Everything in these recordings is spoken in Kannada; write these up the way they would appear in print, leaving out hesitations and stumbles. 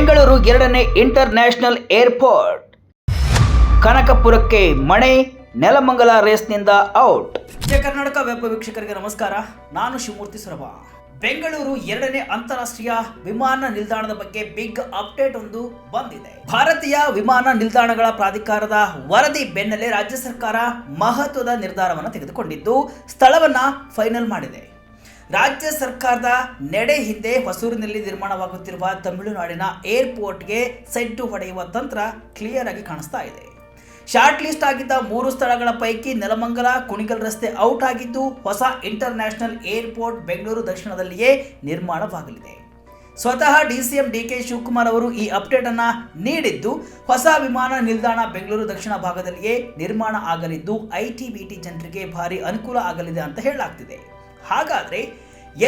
ಬೆಂಗಳೂರು ಎರಡನೇ ಇಂಟರ್ನ್ಯಾಷನಲ್ ಏರ್ಪೋರ್ಟ್. ಕನಕಪುರಕ್ಕೆ ಮಣೆ, ನೆಲಮಂಗಲ ರೇಸ್ನಿಂದ ಔಟ್. ಜಯ ಕರ್ನಾಟಕ ವೆಬ್ ವೀಕ್ಷಕರಿಗೆ ನಮಸ್ಕಾರ. ನಾನು ಶಿವಮೂರ್ತಿ ಸುರಭ. ಬೆಂಗಳೂರು ಎರಡನೇ ಅಂತಾರಾಷ್ಟ್ರೀಯ ವಿಮಾನ ನಿಲ್ದಾಣದ ಬಗ್ಗೆ ಬಿಗ್ ಅಪ್ಡೇಟ್ ಒಂದು ಬಂದಿದೆ. ಭಾರತೀಯ ವಿಮಾನ ನಿಲ್ದಾಣಗಳ ಪ್ರಾಧಿಕಾರದ ವರದಿ ಬೆನ್ನಲ್ಲೇ ರಾಜ್ಯ ಸರ್ಕಾರ ಮಹತ್ವದ ನಿರ್ಧಾರವನ್ನು ತೆಗೆದುಕೊಂಡಿದ್ದು ಸ್ಥಳವನ್ನ ಫೈನಲ್ ಮಾಡಿದೆ. ರಾಜ್ಯ ಸರ್ಕಾರದ ನಡೆ ಹಿಂದೆ ಹೊಸೂರಿನಲ್ಲಿ ನಿರ್ಮಾಣವಾಗುತ್ತಿರುವ ತಮಿಳುನಾಡಿನ ಏರ್ಪೋರ್ಟ್ಗೆ ಸೆಡ್ಡು ಹೊಡೆಯುವ ತಂತ್ರ ಕ್ಲಿಯರ್ ಆಗಿ ಕಾಣಿಸ್ತಾ ಇದೆ. ಶಾರ್ಟ್ ಲಿಸ್ಟ್ ಆಗಿದ್ದ 3 ಸ್ಥಳಗಳ ಪೈಕಿ ನೆಲಮಂಗಲ ಕುಣಿಗಲ್ ರಸ್ತೆ ಔಟ್ ಆಗಿದ್ದು ಹೊಸ ಇಂಟರ್ನ್ಯಾಷನಲ್ ಏರ್ಪೋರ್ಟ್ ಬೆಂಗಳೂರು ದಕ್ಷಿಣದಲ್ಲಿಯೇ ನಿರ್ಮಾಣವಾಗಲಿದೆ. ಸ್ವತಃ ಡಿಸಿಎಂ ಡಿಕೆ ಶಿವಕುಮಾರ್ ಅವರು ಈ ಅಪ್ಡೇಟ್ ಅನ್ನ ನೀಡಿದ್ದು, ಹೊಸ ವಿಮಾನ ನಿಲ್ದಾಣ ಬೆಂಗಳೂರು ದಕ್ಷಿಣ ಭಾಗದಲ್ಲಿಯೇ ನಿರ್ಮಾಣ ಆಗಲಿದ್ದು ಐಟಿ ಬಿಟಿ ಜನರಿಗೆ ಭಾರಿ ಅನುಕೂಲ ಆಗಲಿದೆ ಅಂತ ಹೇಳಲಾಗ್ತಿದೆ. ಹಾಗಾದ್ರೆ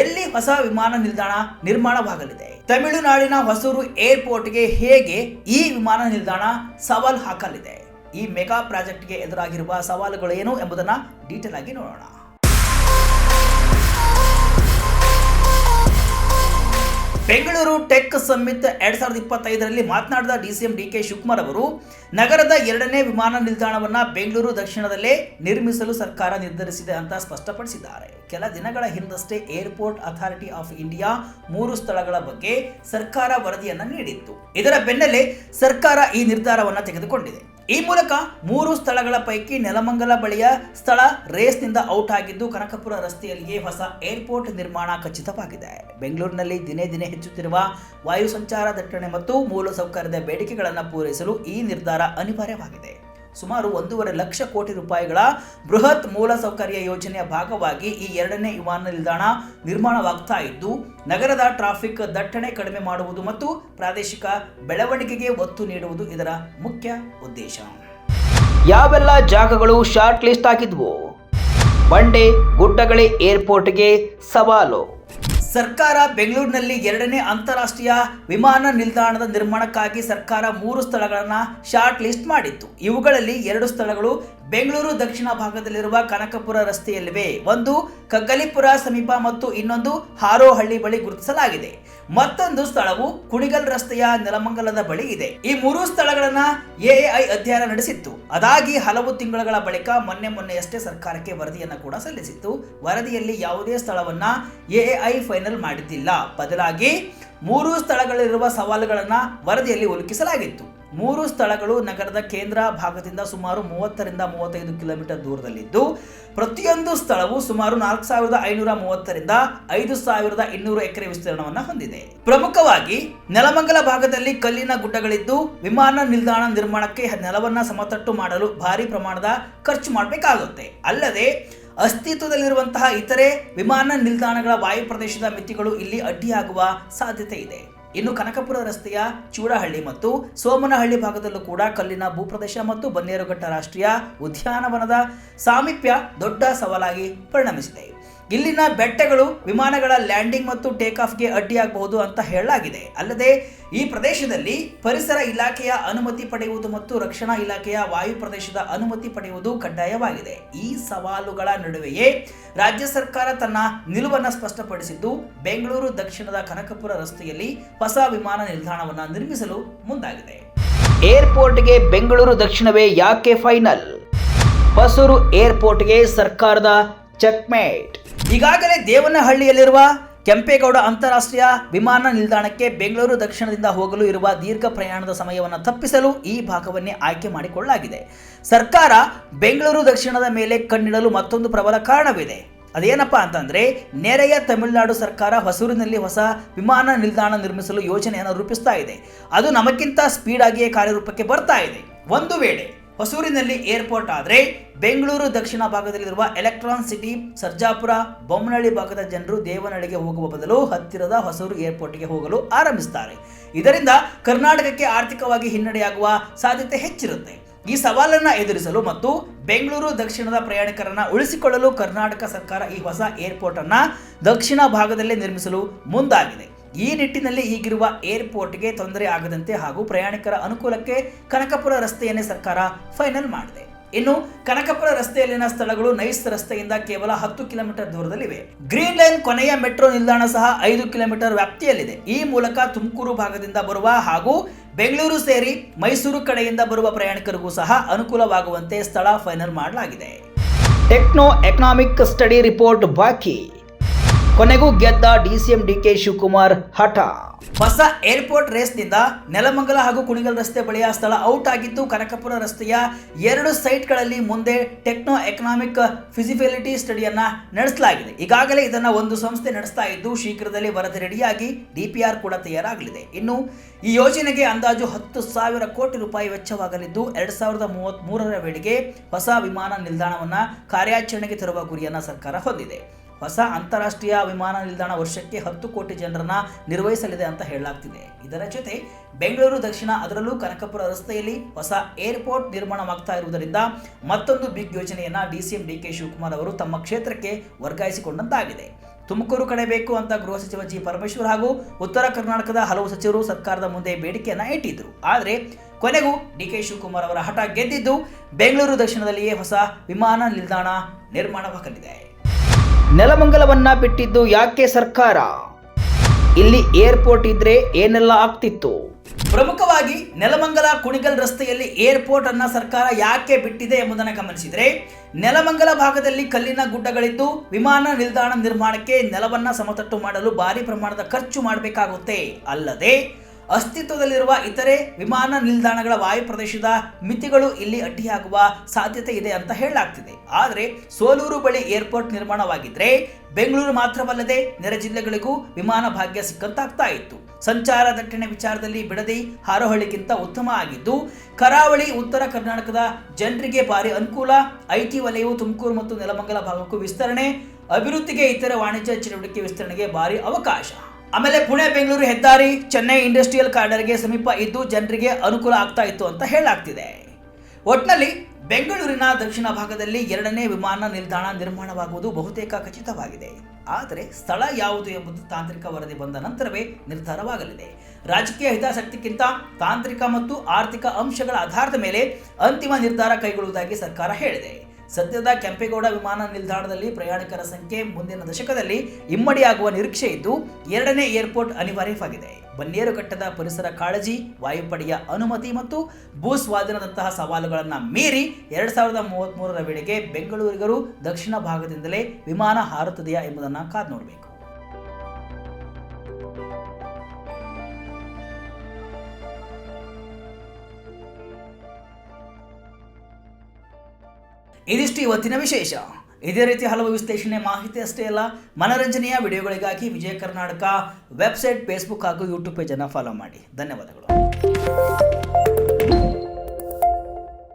ಎಲ್ಲಿ ಹೊಸ ವಿಮಾನ ನಿಲ್ದಾಣ ನಿರ್ಮಾಣವಾಗಲಿದೆ? ತಮಿಳುನಾಡಿನ ಹೊಸೂರು ಏರ್ಪೋರ್ಟ್ಗೆ ಹೇಗೆ ಈ ವಿಮಾನ ನಿಲ್ದಾಣ ಸವಾಲು ಹಾಕಲಿದೆ? ಈ ಮೆಗಾ ಪ್ರಾಜೆಕ್ಟ್ಗೆ ಎದುರಾಗಿರುವ ಸವಾಲುಗಳು ಏನು ಎಂಬುದನ್ನು ಡೀಟೇಲ್ ಆಗಿ ನೋಡೋಣ. ಬೆಂಗಳೂರು ಟೆಕ್ ಸಮ್ಮಿಟ್ 2025ರಲ್ಲಿ ಮಾತನಾಡಿದ ಡಿಸಿಎಂ ಡಿಕೆ ಶಿವಕುಮಾರ್ ಅವರು ನಗರದ ಎರಡನೇ ವಿಮಾನ ನಿಲ್ದಾಣವನ್ನು ಬೆಂಗಳೂರು ದಕ್ಷಿಣದಲ್ಲೇ ನಿರ್ಮಿಸಲು ಸರ್ಕಾರ ನಿರ್ಧರಿಸಿದೆ ಅಂತ ಸ್ಪಷ್ಟಪಡಿಸಿದ್ದಾರೆ. ಕೆಲ ದಿನಗಳ ಹಿಂದಷ್ಟೇ ಏರ್ಪೋರ್ಟ್ ಅಥಾರಿಟಿ ಆಫ್ ಇಂಡಿಯಾ 3 ಸ್ಥಳಗಳ ಬಗ್ಗೆ ಸರ್ಕಾರ ವರದಿಯನ್ನು ನೀಡಿತ್ತು. ಇದರ ಬೆನ್ನಲ್ಲೇ ಸರ್ಕಾರ ಈ ನಿರ್ಧಾರವನ್ನು ತೆಗೆದುಕೊಂಡಿದೆ. ಈ ಮೂಲಕ 3 ಸ್ಥಳಗಳ ಪೈಕಿ ನೆಲಮಂಗಲ ಬಳಿಯ ಸ್ಥಳ ರೇಸ್ನಿಂದ ಔಟ್ ಆಗಿದ್ದು ಕನಕಪುರ ರಸ್ತೆಯಲ್ಲಿಯೇ ಹೊಸ ಏರ್ಪೋರ್ಟ್ ನಿರ್ಮಾಣ ಖಚಿತವಾಗಿದೆ. ಬೆಂಗಳೂರಿನಲ್ಲಿ ದಿನೇ ದಿನೇ ಹೆಚ್ಚುತ್ತಿರುವ ವಾಯು ಸಂಚಾರ ದಟ್ಟಣೆ ಮತ್ತು ಮೂಲಸೌಕರ್ಯದ ಬೇಡಿಕೆಗಳನ್ನು ಪೂರೈಸಲು ಈ ನಿರ್ಧಾರ ಅನಿವಾರ್ಯವಾಗಿದೆ. ಸುಮಾರು 1.5 ಲಕ್ಷ ಕೋಟಿ ರೂಪಾಯಿಗಳ ಬೃಹತ್ ಮೂಲಸೌಕರ್ಯ ಯೋಜನೆಯ ಭಾಗವಾಗಿ ಈ ಎರಡನೇ ವಿಮಾನ ನಿಲ್ದಾಣ ನಿರ್ಮಾಣವಾಗ್ತಾ ಇದ್ದು ನಗರದ ಟ್ರಾಫಿಕ್ ದಟ್ಟಣೆ ಕಡಿಮೆ ಮಾಡುವುದು ಮತ್ತು ಪ್ರಾದೇಶಿಕ ಬೆಳವಣಿಗೆಗೆ ಒತ್ತು ನೀಡುವುದು ಇದರ ಮುಖ್ಯ ಉದ್ದೇಶ. ಯಾವೆಲ್ಲ ಜಾಗಗಳು ಶಾರ್ಟ್ ಲಿಸ್ಟ್ ಆಗಿದ್ವು? ಬಂಡೆ ಗುಡ್ಡಗಳೇ ಏರ್ಪೋರ್ಟ್ಗೆ ಸವಾಲು. ಸರ್ಕಾರ ಬೆಂಗಳೂರಿನಲ್ಲಿ ಎರಡನೇ ಅಂತಾರಾಷ್ಟ್ರೀಯ ವಿಮಾನ ನಿಲ್ದಾಣದ ನಿರ್ಮಾಣಕ್ಕಾಗಿ ಸರ್ಕಾರ 3 ಸ್ಥಳಗಳನ್ನು ಶಾರ್ಟ್ ಲಿಸ್ಟ್ ಮಾಡಿತ್ತು. ಇವುಗಳಲ್ಲಿ 2 ಸ್ಥಳಗಳು ಬೆಂಗಳೂರು ದಕ್ಷಿಣ ಭಾಗದಲ್ಲಿರುವ ಕನಕಪುರ ರಸ್ತೆಯಲ್ಲಿವೆ. ಒಂದು ಕಗ್ಗಲಿಪುರ ಸಮೀಪ ಮತ್ತು ಇನ್ನೊಂದು ಹಾರೋಹಳ್ಳಿ ಬಳಿ ಗುರುತಿಸಲಾಗಿದೆ. ಮತ್ತೊಂದು ಸ್ಥಳವು ಕುಣಿಗಲ್ ರಸ್ತೆಯ ನೆಲಮಂಗಲದ ಬಳಿ ಇದೆ. ಈ 3 ಸ್ಥಳಗಳನ್ನ ಎಎಐ ಅಧ್ಯಯನ ನಡೆಸಿತ್ತು. ಅದಾಗಿ ಹಲವು ತಿಂಗಳ ಬಳಿಕ ಮೊನ್ನೆಯಷ್ಟೇ ಸರ್ಕಾರಕ್ಕೆ ವರದಿಯನ್ನು ಕೂಡ ಸಲ್ಲಿಸಿತ್ತು. ವರದಿಯಲ್ಲಿ ಯಾವುದೇ ಸ್ಥಳವನ್ನ ಎಎಐ ಫೈನಲ್ ಮಾಡಿದ್ದಿಲ್ಲ. ಬದಲಾಗಿ 3 ಸ್ಥಳಗಳಿರುವ ಸವಾಲುಗಳನ್ನು ವರದಿಯಲ್ಲಿ ಉಲ್ಲೇಖಿಸಲಾಗಿತ್ತು. 3 ಸ್ಥಳಗಳು ನಗರದ ಕೇಂದ್ರ ಭಾಗದಿಂದ ಸುಮಾರು 30ರಿಂದ 35 ಕಿಲೋಮೀಟರ್ ದೂರದಲ್ಲಿದ್ದು ಪ್ರತಿಯೊಂದು ಸ್ಥಳವು ಸುಮಾರು 4530ರಿಂದ 5200 ಎಕರೆ ವಿಸ್ತೀರ್ಣವನ್ನು ಹೊಂದಿದೆ. ಪ್ರಮುಖವಾಗಿ ನೆಲಮಂಗಲ ಭಾಗದಲ್ಲಿ ಕಲ್ಲಿನ ಗುಡ್ಡಗಳಿದ್ದು ವಿಮಾನ ನಿಲ್ದಾಣ ನಿರ್ಮಾಣಕ್ಕೆ ನೆಲವನ್ನ ಸಮತಟ್ಟು ಮಾಡಲು ಭಾರಿ ಪ್ರಮಾಣದ ಖರ್ಚು ಮಾಡಬೇಕಾಗುತ್ತೆ. ಅಲ್ಲದೆ ಅಸ್ತಿತ್ವದಲ್ಲಿರುವಂತಹ ಇತರೆ ವಿಮಾನ ನಿಲ್ದಾಣಗಳ ವಾಯು ಪ್ರದೇಶದ ಮಿತಿಗಳು ಇಲ್ಲಿ ಅಡ್ಡಿಯಾಗುವ ಸಾಧ್ಯತೆ ಇದೆ. ಇನ್ನು ಕನಕಪುರ ರಸ್ತೆಯ ಚೂಡಹಳ್ಳಿ ಮತ್ತು ಸೋಮನಹಳ್ಳಿ ಭಾಗದಲ್ಲೂ ಕೂಡ ಕಲ್ಲಿನ ಭೂಪ್ರದೇಶ ಮತ್ತು ಬನ್ನೇರುಘಟ್ಟ ರಾಷ್ಟ್ರೀಯ ಉದ್ಯಾನವನದ ಸಾಮೀಪ್ಯ ದೊಡ್ಡ ಸವಾಲಾಗಿ ಪರಿಣಮಿಸಿದೆ. ಇಲ್ಲಿನ ಬೆಟ್ಟಗಳು ವಿಮಾನಗಳ ಲ್ಯಾಂಡಿಂಗ್ ಮತ್ತು ಟೇಕ್ ಆಫ್ಗೆ ಅಡ್ಡಿಯಾಗಬಹುದು ಅಂತ ಹೇಳಲಾಗಿದೆ. ಅಲ್ಲದೆ ಈ ಪ್ರದೇಶದಲ್ಲಿ ಪರಿಸರ ಇಲಾಖೆಯ ಅನುಮತಿ ಪಡೆಯುವುದು ಮತ್ತು ರಕ್ಷಣಾ ಇಲಾಖೆಯ ವಾಯು ಪ್ರದೇಶದ ಅನುಮತಿ ಪಡೆಯುವುದು ಕಡ್ಡಾಯವಾಗಿದೆ. ಈ ಸವಾಲುಗಳ ನಡುವೆಯೇ ರಾಜ್ಯ ಸರ್ಕಾರ ತನ್ನ ನಿಲುವನ್ನು ಸ್ಪಷ್ಟಪಡಿಸಿದ್ದು ಬೆಂಗಳೂರು ದಕ್ಷಿಣದ ಕನಕಪುರ ರಸ್ತೆಯಲ್ಲಿ ಹೊಸ ವಿಮಾನ ನಿಲ್ದಾಣವನ್ನು ನಿರ್ಮಿಸಲು ಮುಂದಾಗಿದೆ. ಏರ್ಪೋರ್ಟ್ಗೆ ಬೆಂಗಳೂರು ದಕ್ಷಿಣವೇ ಯಾಕೆ ಫೈನಲ್? ಹೊಸೂರು ಏರ್ಪೋರ್ಟ್ಗೆ ಸರ್ಕಾರದ ಚೆಕ್ಮೇಟ್. ಈಗಾಗಲೇ ದೇವನಹಳ್ಳಿಯಲ್ಲಿರುವ ಕೆಂಪೇಗೌಡ ಅಂತಾರಾಷ್ಟ್ರೀಯ ವಿಮಾನ ನಿಲ್ದಾಣಕ್ಕೆ ಬೆಂಗಳೂರು ದಕ್ಷಿಣದಿಂದ ಹೋಗಲು ಇರುವ ದೀರ್ಘ ಪ್ರಯಾಣದ ಸಮಯವನ್ನು ತಪ್ಪಿಸಲು ಈ ಭಾಗವನ್ನೇ ಆಯ್ಕೆ ಮಾಡಿಕೊಳ್ಳಲಾಗಿದೆ. ಸರ್ಕಾರ ಬೆಂಗಳೂರು ದಕ್ಷಿಣದ ಮೇಲೆ ಕಣ್ಣಿಡಲು ಮತ್ತೊಂದು ಪ್ರಬಲ ಕಾರಣವಿದೆ. ಅದೇನಪ್ಪಾ ಅಂತಂದ್ರೆ ನೆರೆಯ ತಮಿಳುನಾಡು ಸರ್ಕಾರ ಹೊಸೂರಿನಲ್ಲಿ ಹೊಸ ವಿಮಾನ ನಿಲ್ದಾಣ ನಿರ್ಮಿಸಲು ಯೋಜನೆಯನ್ನು ರೂಪಿಸ್ತಾ ಇದೆ. ಅದು ನಮಗಿಂತ ಸ್ಪೀಡ್ ಆಗಿಯೇ ಕಾರ್ಯರೂಪಕ್ಕೆ ಬರ್ತಾ ಇದೆ. ಒಂದು ವೇಳೆ ಹೊಸೂರಿನಲ್ಲಿ ಏರ್ಪೋರ್ಟ್ ಆದರೆ ಬೆಂಗಳೂರು ದಕ್ಷಿಣ ಭಾಗದಲ್ಲಿರುವ ಎಲೆಕ್ಟ್ರಾನ್ ಸಿಟಿ, ಸರ್ಜಾಪುರ, ಬೊಮ್ಮನಹಳ್ಳಿ ಭಾಗದ ಜನರು ದೇವನಹಳ್ಳಿಗೆ ಹೋಗುವ ಬದಲು ಹತ್ತಿರದ ಹೊಸೂರು ಏರ್ಪೋರ್ಟ್ಗೆ ಹೋಗಲು ಆರಂಭಿಸುತ್ತಾರೆ. ಇದರಿಂದ ಕರ್ನಾಟಕಕ್ಕೆ ಆರ್ಥಿಕವಾಗಿ ಹಿನ್ನಡೆಯಾಗುವ ಸಾಧ್ಯತೆ ಹೆಚ್ಚಿರುತ್ತೆ. ಈ ಸವಾಲನ್ನು ಎದುರಿಸಲು ಮತ್ತು ಬೆಂಗಳೂರು ದಕ್ಷಿಣದ ಪ್ರಯಾಣಿಕರನ್ನು ಉಳಿಸಿಕೊಳ್ಳಲು ಕರ್ನಾಟಕ ಸರ್ಕಾರ ಈ ಹೊಸ ಏರ್ಪೋರ್ಟ್ ಅನ್ನು ದಕ್ಷಿಣ ಭಾಗದಲ್ಲೇ ನಿರ್ಮಿಸಲು ಮುಂದಾಗಿದೆ. ಈ ನಿಟ್ಟಿನಲ್ಲಿ ಈಗಿರುವ ಏರ್ಪೋರ್ಟ್ಗೆ ತೊಂದರೆ ಆಗದಂತೆ ಹಾಗೂ ಪ್ರಯಾಣಿಕರ ಅನುಕೂಲಕ್ಕೆ ಕನಕಪುರ ರಸ್ತೆಯನ್ನೇ ಸರ್ಕಾರ ಫೈನಲ್ ಮಾಡಿದೆ. ಇನ್ನು ಕನಕಪುರ ರಸ್ತೆಯಲ್ಲಿನ ಸ್ಥಳಗಳು ನೈಸ್ ರಸ್ತೆಯಿಂದ ಕೇವಲ 10 ಕಿಲೋಮೀಟರ್ ದೂರದಲ್ಲಿವೆ. ಗ್ರೀನ್ ಲೈನ್ ಕೊನೆಯ ಮೆಟ್ರೋ ನಿಲ್ದಾಣ ಸಹ 5 ಕಿಲೋಮೀಟರ್ ವ್ಯಾಪ್ತಿಯಲ್ಲಿದೆ. ಈ ಮೂಲಕ ತುಮಕೂರು ಭಾಗದಿಂದ ಬರುವ ಹಾಗೂ ಬೆಂಗಳೂರು ಸೇರಿ ಮೈಸೂರು ಕಡೆಯಿಂದ ಬರುವ ಪ್ರಯಾಣಿಕರಿಗೂ ಸಹ ಅನುಕೂಲವಾಗುವಂತೆ ಸ್ಥಳ ಫೈನಲ್ ಮಾಡಲಾಗಿದೆ. ಟೆಕ್ನೋ ಎಕನಾಮಿಕ್ ಸ್ಟಡಿ ರಿಪೋರ್ಟ್ ಬಾಕಿ, ಕೊನೆಗೂ ಗೆದ್ದ ಡಿಸಿಎಂ ಡಿಕೆ ಶಿವಕುಮಾರ್ ಹಠ. ಹೊಸ ಏರ್ಪೋರ್ಟ್ ರೇಸ್ನಿಂದ ನೆಲಮಂಗಲ ಹಾಗೂ ಕುಣಿಗಲ್ ರಸ್ತೆ ಬಳಿಯ ಸ್ಥಳ ಔಟ್ ಆಗಿದ್ದು, ಕನಕಪುರ ರಸ್ತೆಯ 2 ಸೈಟ್ಗಳಲ್ಲಿ ಮುಂದೆ ಟೆಕ್ನೋ ಎಕನಾಮಿಕ್ ಫಿಸಿಬಿಲಿಟಿ ಸ್ಟಡಿಯನ್ನ ನಡೆಸಲಾಗಿದೆ. ಈಗಾಗಲೇ ಇದನ್ನ ಒಂದು ಸಂಸ್ಥೆ ನಡೆಸ್ತಾ ಇದ್ದು, ಶೀಘ್ರದಲ್ಲೇ ವರದಿ ರೆಡಿಯಾಗಿ DPR ಕೂಡ ತಯಾರಾಗಲಿದೆ. ಇನ್ನು ಈ ಯೋಜನೆಗೆ ಅಂದಾಜು 10,000 ಕೋಟಿ ರೂಪಾಯಿ ವೆಚ್ಚವಾಗಲಿದ್ದು, 2033ರ ವೇಳೆಗೆ ಹೊಸ ವಿಮಾನ ನಿಲ್ದಾಣವನ್ನ ಕಾರ್ಯಾಚರಣೆಗೆ ತರುವ ಗುರಿಯನ್ನ ಸರ್ಕಾರ ಹೊಂದಿದೆ. ಹೊಸ ಅಂತಾರಾಷ್ಟ್ರೀಯ ವಿಮಾನ ನಿಲ್ದಾಣ ವರ್ಷಕ್ಕೆ 10 ಕೋಟಿ ಜನರನ್ನ ನಿರ್ವಹಿಸಲಿದೆ ಅಂತ ಹೇಳಲಾಗ್ತಿದೆ. ಇದರ ಜೊತೆ ಬೆಂಗಳೂರು ದಕ್ಷಿಣ, ಅದರಲ್ಲೂ ಕನಕಪುರ ರಸ್ತೆಯಲ್ಲಿ ಹೊಸ ಏರ್ಪೋರ್ಟ್ ನಿರ್ಮಾಣವಾಗ್ತಾ ಇರುವುದರಿಂದ ಮತ್ತೊಂದು ಬಿಗ್ ಯೋಜನೆಯನ್ನ ಡಿಸಿಎಂ ಡಿಕೆ ಶಿವಕುಮಾರ್ ಅವರು ತಮ್ಮ ಕ್ಷೇತ್ರಕ್ಕೆ ವರ್ಗಾಯಿಸಿಕೊಂಡಂತಾಗಿದೆ. ತುಮಕೂರು ಕಡೆ ಬೇಕು ಅಂತ ಗೃಹ ಸಚಿವ ಜಿ ಪರಮೇಶ್ವರ್ ಹಾಗೂ ಉತ್ತರ ಕರ್ನಾಟಕದ ಹಲವು ಸಚಿವರು ಸರ್ಕಾರದ ಮುಂದೆ ಬೇಡಿಕೆಯನ್ನ ಇಟ್ಟಿದ್ರು. ಆದರೆ ಕೊನೆಗೂ ಡಿಕೆ ಶಿವಕುಮಾರ್ ಅವರ ಹಠ ಗೆದ್ದಿದ್ದು, ಬೆಂಗಳೂರು ದಕ್ಷಿಣದಲ್ಲಿಯೇ ಹೊಸ ವಿಮಾನ ನಿಲ್ದಾಣ ನಿರ್ಮಾಣವಾಗಲಿದೆ. ನೆಲಮಂಗಲವನ್ನ ಬಿಟ್ಟಿದ್ದು ಯಾಕೆ ಸರ್ಕಾರ? ಇಲ್ಲಿ ಏರ್ಪೋರ್ಟ್ ಇದ್ರೆ ಏನೆಲ್ಲ ಆಗ್ತಿತ್ತು? ಪ್ರಮುಖವಾಗಿ ನೆಲಮಂಗಲ ಕುಣಿಗಲ್ ರಸ್ತೆಯಲ್ಲಿ ಏರ್ಪೋರ್ಟ್ ಅನ್ನ ಸರ್ಕಾರ ಯಾಕೆ ಬಿಟ್ಟಿದೆ ಎಂಬುದನ್ನು ಗಮನಿಸಿದರೆ, ನೆಲಮಂಗಲ ಭಾಗದಲ್ಲಿ ಕಲ್ಲಿನ ಗುಡ್ಡಗಳಿದ್ದು ವಿಮಾನ ನಿಲ್ದಾಣ ನಿರ್ಮಾಣಕ್ಕೆ ನೆಲವನ್ನ ಸಮತಟ್ಟು ಮಾಡಲು ಭಾರಿ ಪ್ರಮಾಣದ ಖರ್ಚು ಮಾಡಬೇಕಾಗುತ್ತೆ. ಅಲ್ಲದೆ ಅಸ್ತಿತ್ವದಲ್ಲಿರುವ ಇತರೆ ವಿಮಾನ ನಿಲ್ದಾಣಗಳ ವಾಯು ಪ್ರದೇಶದ ಮಿತಿಗಳು ಇಲ್ಲಿ ಅಡ್ಡಿಯಾಗುವ ಸಾಧ್ಯತೆ ಇದೆ ಅಂತ ಹೇಳಲಾಗ್ತಿದೆ. ಆದರೆ ಸೋಲೂರು ಬಳಿ ಏರ್ಪೋರ್ಟ್ ನಿರ್ಮಾಣವಾಗಿದ್ರೆ ಬೆಂಗಳೂರು ಮಾತ್ರವಲ್ಲದೆ ನೆರೆ ಜಿಲ್ಲೆಗಳಿಗೂ ವಿಮಾನ ಭಾಗ್ಯ ಸಿಕ್ಕಂತಾಗ್ತಾ ಇತ್ತು. ಸಂಚಾರ ದಟ್ಟಣೆ ವಿಚಾರದಲ್ಲಿ ಬಿಡದಿ ಹಾರೋಹಳ್ಳಿಗಿಂತ ಉತ್ತಮ ಆಗಿದ್ದು, ಕರಾವಳಿ ಉತ್ತರ ಕರ್ನಾಟಕದ ಜನರಿಗೆ ಭಾರಿ ಅನುಕೂಲ. ಐಟಿ ವಲಯವು ತುಮಕೂರು ಮತ್ತು ನೆಲಮಂಗಲ ಭಾಗಕ್ಕೂ ವಿಸ್ತರಣೆ, ಅಭಿವೃದ್ಧಿಗೆ ಇತರ ವಾಣಿಜ್ಯ ಚಟುವಟಿಕೆ ವಿಸ್ತರಣೆಗೆ ಭಾರಿ ಅವಕಾಶ. ಆಮೇಲೆ ಪುಣೆ ಬೆಂಗಳೂರು ಹೆದ್ದಾರಿ ಚೆನ್ನೈ ಇಂಡಸ್ಟ್ರಿಯಲ್ ಕಾರಿಡಾರ್ಗೆ ಸಮೀಪ ಇದ್ದು ಜನರಿಗೆ ಅನುಕೂಲ ಆಗ್ತಾ ಇತ್ತು ಅಂತ ಹೇಳಲಾಗ್ತಿದೆ. ಒಟ್ನಲ್ಲಿ ಬೆಂಗಳೂರಿನ ದಕ್ಷಿಣ ಭಾಗದಲ್ಲಿ 2ನೇ ವಿಮಾನ ನಿಲ್ದಾಣ ನಿರ್ಮಾಣವಾಗುವುದು ಬಹುತೇಕ ಖಚಿತವಾಗಿದೆ. ಆದರೆ ಸ್ಥಳ ಯಾವುದು ಎಂಬುದು ತಾಂತ್ರಿಕ ವರದಿ ಬಂದ ನಂತರವೇ ನಿರ್ಧಾರವಾಗಲಿದೆ. ರಾಜಕೀಯ ಹಿತಾಸಕ್ತಿಗಿಂತ ತಾಂತ್ರಿಕ ಮತ್ತು ಆರ್ಥಿಕ ಅಂಶಗಳ ಆಧಾರದ ಮೇಲೆ ಅಂತಿಮ ನಿರ್ಧಾರ ಕೈಗೊಳ್ಳುವುದಾಗಿ ಸರ್ಕಾರ ಹೇಳಿದೆ. ಸದ್ಯದ ಕೆಂಪೇಗೌಡ ವಿಮಾನ ನಿಲ್ದಾಣದಲ್ಲಿ ಪ್ರಯಾಣಿಕರ ಸಂಖ್ಯೆ ಮುಂದಿನ ದಶಕದಲ್ಲಿ ಇಮ್ಮಡಿಯಾಗುವ ನಿರೀಕ್ಷೆ ಇದ್ದು, 2ನೇ ಏರ್ಪೋರ್ಟ್ ಅನಿವಾರ್ಯವಾಗಿದೆ. ಬನ್ನೇರುಘಟ್ಟದ ಪರಿಸರ ಕಾಳಜಿ, ವಾಯುಪಡೆಯ ಅನುಮತಿ ಮತ್ತು ಭೂ ಸ್ವಾಧೀನದಂತಹ ಸವಾಲುಗಳನ್ನು ಮೀರಿ 2033ರ ವೇಳೆಗೆ ಬೆಂಗಳೂರಿಗರು ದಕ್ಷಿಣ ಭಾಗದಿಂದಲೇ ವಿಮಾನ ಹಾರುತ್ತದೆಯಾ ಎಂಬುದನ್ನು ಕಾದು ನೋಡಬೇಕು. ಇದಿಷ್ಟು ಇವತ್ತಿನ ವಿಶೇಷ. ಇದೇ ರೀತಿ ಹಲವು ವಿಶ್ಲೇಷಣೆ, ಮಾಹಿತಿ ಅಷ್ಟೇ ಅಲ್ಲ, ಮನರಂಜನೆಯ ವಿಡಿಯೋಗಳಿಗಾಗಿ ವಿಜಯ ಕರ್ನಾಟಕ ವೆಬ್ಸೈಟ್, ಫೇಸ್ಬುಕ್ ಹಾಗೂ ಯೂಟ್ಯೂಬ್ ಪೇಜನ್ನು ಫಾಲೋ ಮಾಡಿ. ಧನ್ಯವಾದಗಳು.